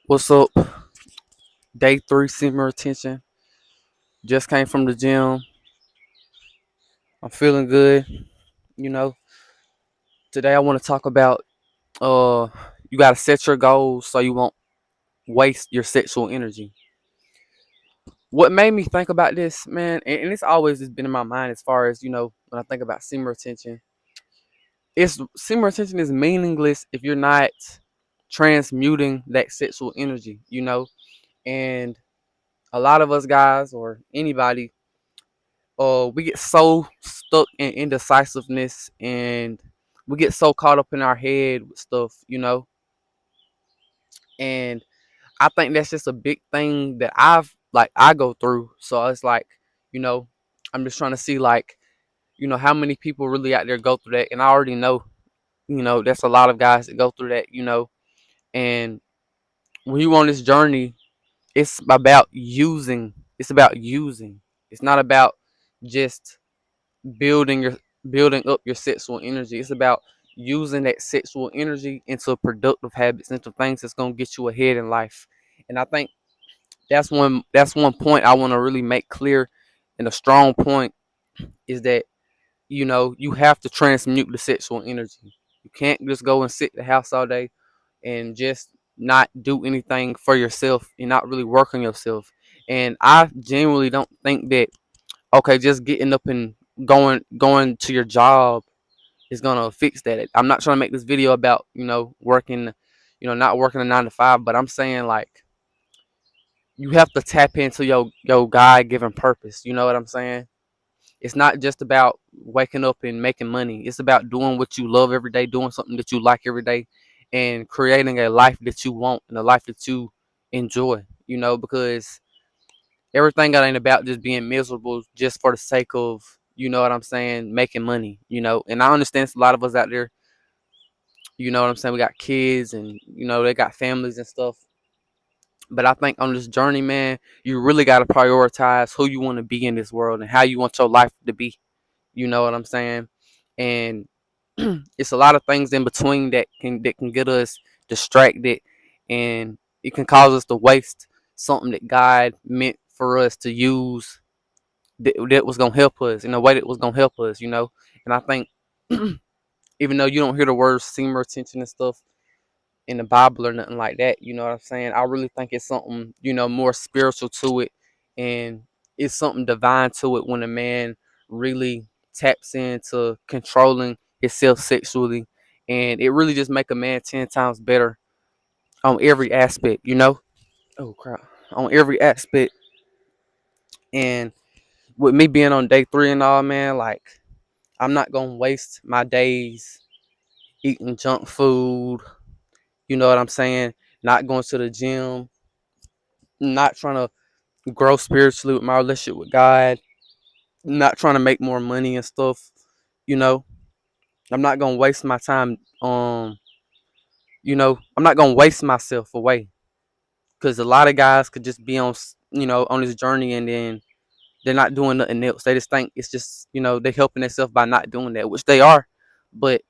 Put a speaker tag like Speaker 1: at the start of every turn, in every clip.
Speaker 1: What's up? Day 3 semen retention. Just came from the gym. I'm feeling good. You know, today I want to talk about you gotta set your goals so you won't waste your sexual energy. What made me think about this, man, and it's always just been in my mind as far as, when I think about semen retention. It's semen retention is meaningless if you're not transmuting that sexual energy. And a lot of us guys or anybody we get so stuck in indecisiveness and we get so caught up in our head with stuff. And I think that's just a big thing that I go through. So it's like, you know, I'm just trying to see like, how many people really out there go through that. And I already know, that's a lot of guys that go through that. And when you on this journey, it's about using. It's about using. It's not about just building your building up your sexual energy. It's about using that sexual energy into productive habits, into things that's gonna get you ahead in life. And I think that's one point I want to really make clear, and a strong point is that you have to transmute the sexual energy. You can't just go and sit at the house all day and just not do anything for yourself and not really work on yourself. And I genuinely don't think that okay, just getting up and going to your job is gonna fix that. I'm not trying to make this video about working, not working a 9 to 5, but I'm saying like you have to tap into your God given purpose. You know what I'm saying? It's not just about waking up and making money. It's about doing what you love every day, doing something that you like every day, and creating a life that you want and a life that you enjoy. Because everything that ain't about just being miserable just for the sake of, you know what I'm saying, making money. And I understand a lot of us out there, you know what I'm saying, we got kids and they got families and stuff. But I think on this journey, man, you really got to prioritize who you want to be in this world and how you want your life to be. You know what I'm saying? And it's a lot of things in between that can get us distracted, and it can cause us to waste something that God meant for us to use, that was gonna help us in a way that was gonna help us. And I think even though you don't hear the words semen retention and stuff in the Bible or nothing like that, you know what I'm saying? I really think it's something, more spiritual to it, and it's something divine to it when a man really taps into controlling himself sexually, and it really just make a man 10 times better on every aspect. Oh crap. On every aspect. And with me being on day 3 and all, man, like I'm not gonna waste my days eating junk food, you know what I'm saying? Not going to the gym, not trying to grow spiritually with my relationship with God, not trying to make more money and stuff. You know, I'm not gonna waste my time. I'm not gonna waste myself away because a lot of guys could just be on this journey and then they're not doing nothing else. They just think it's just they're helping themselves by not doing that, which they are, but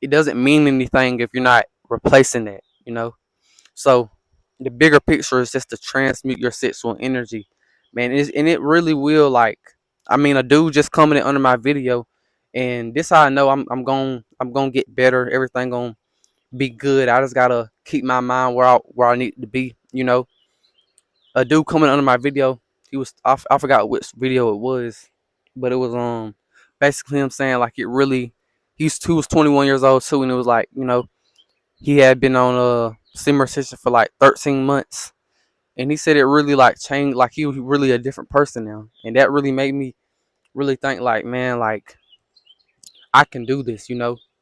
Speaker 1: it doesn't mean anything if you're not replacing that. So the bigger picture is just to transmute your sexual energy, man. And it really will. Like, I mean, a dude just commented under my video, and this how I know I'm gonna get better. Everything gonna be good. I just gotta keep my mind where I need to be. A dude coming under my video, I forgot which video it was, but it was basically him saying like it really. He was 21 years old too, and it was like he had been on a simmer session for like 13 months, and he said it really like changed, like he was really a different person now, and that really made me really think like, man, like I can do this.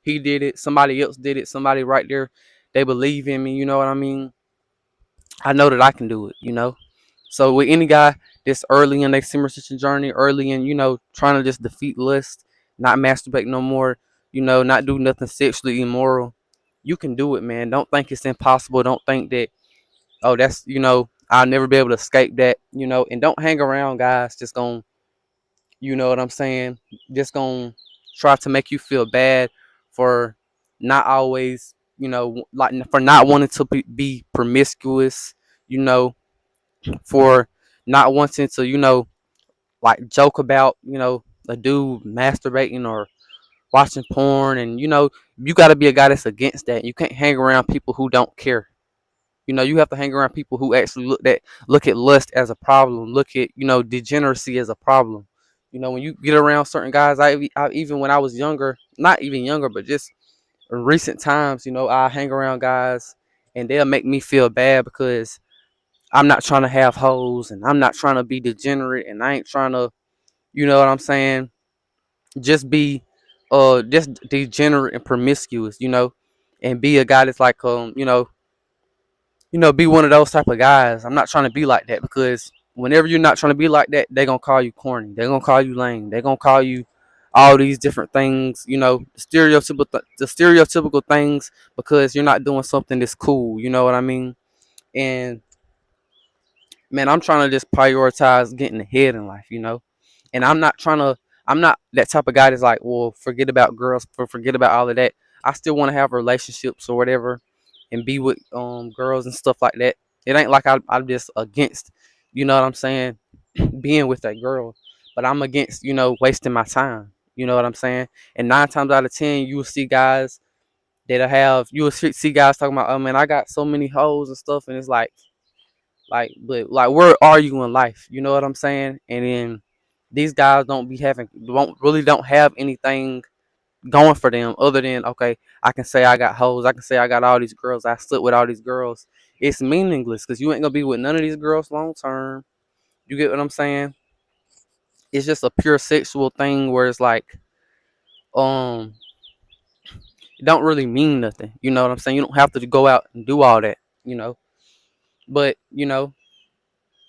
Speaker 1: He did it, somebody else did it, somebody right there, they believe in me, you know what I mean? I know that I can do it. So with any guy that's early in their simmer session journey, early in trying to just defeat lust, not masturbate no more, not do nothing sexually immoral, you can do it, man. Don't think it's impossible. Don't think that, oh, that's, I'll never be able to escape that. And don't hang around guys just gonna, you know what I'm saying, just gonna try to make you feel bad for not always like for not wanting to be promiscuous, you know, for not wanting to, like joke about, a dude masturbating or watching porn. And, you got to be a guy that's against that. You can't hang around people who don't care. You have to hang around people who actually look at lust as a problem, look at, degeneracy as a problem. When you get around certain guys, I even when I was younger, not even younger, but just in recent times, I hang around guys and they'll make me feel bad because I'm not trying to have hoes and I'm not trying to be degenerate and I ain't trying to, you know what I'm saying, just be just degenerate and promiscuous, and be a guy that's like be one of those type of guys. I'm not trying to be like that because whenever you're not trying to be like that, they're gonna call you corny. They're gonna call you lame. They're gonna call you all these different things, the stereotypical things because you're not doing something that's cool. You know what I mean? And man, I'm trying to just prioritize getting ahead in life, and I'm not that type of guy that's like, well, forget about girls, forget about all of that. I still want to have relationships or whatever, and be with girls and stuff like that. It ain't like I'm just against, you know what I'm saying, being with that girl, but I'm against, wasting my time. You know what I'm saying? And 9 times out of 10, you will see guys you will see guys talking about, oh man, I got so many hoes and stuff, and it's but like, where are you in life? You know what I'm saying? And then these guys don't have anything going for them other than, okay, I can say I got hoes, I can say I got all these girls, I slept with all these girls. It's meaningless because you ain't gonna be with none of these girls long term. You get what I'm saying? It's just a pure sexual thing where it's like, um, it don't really mean nothing. You know what I'm saying? You don't have to go out and do all that. But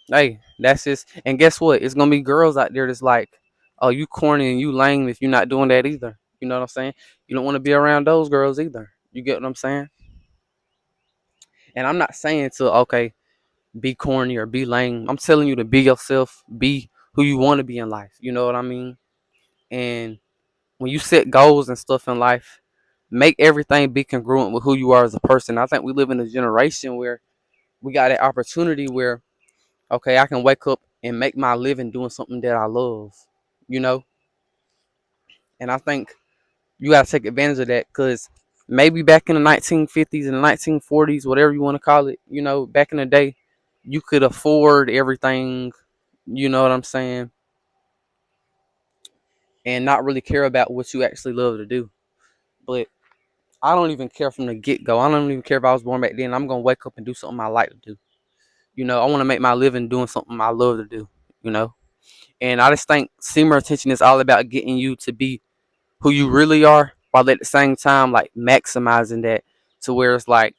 Speaker 1: hey, that's just, and guess what? It's gonna be girls out there that's like, oh, you corny and you lame if you're not doing that either. You know what I'm saying? You don't want to be around those girls either. You get what I'm saying? And I'm not saying to, okay, be corny or be lame. I'm telling you to be yourself, be who you want to be in life. You know what I mean? And when you set goals and stuff in life, make everything be congruent with who you are as a person. I think we live in a generation where we got that opportunity where, okay, I can wake up and make my living doing something that I love, you know? And I think you got to take advantage of that because maybe back in the 1950s and the 1940s, whatever you want to call it, back in the day, you could afford everything, you know what I'm saying, and not really care about what you actually love to do. But I don't even care from the get go. I don't even care if I was born back then. I'm going to wake up and do something I like to do. I want to make my living doing something I love to do, you know? And I just think semen retention is all about getting you to be who you really are, while at the same time like maximizing that to where it's like,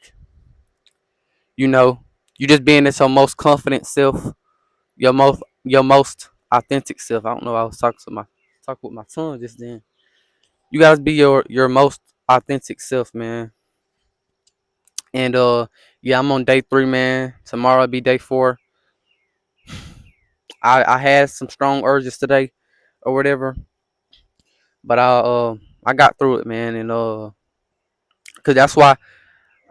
Speaker 1: you know, you just being at your most confident self, your most authentic self. I don't know. I was talking with my tongue just then. You gotta be your most authentic self, man. And yeah, I'm on day 3, man. Tomorrow will be day 4. I had some strong urges today or whatever, but I got through it, man. And cause that's why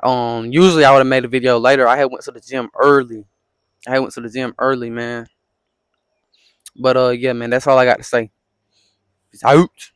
Speaker 1: usually I would have made a video later. I had went to the gym early. Man. But yeah, man, that's all I got to say. Peace out.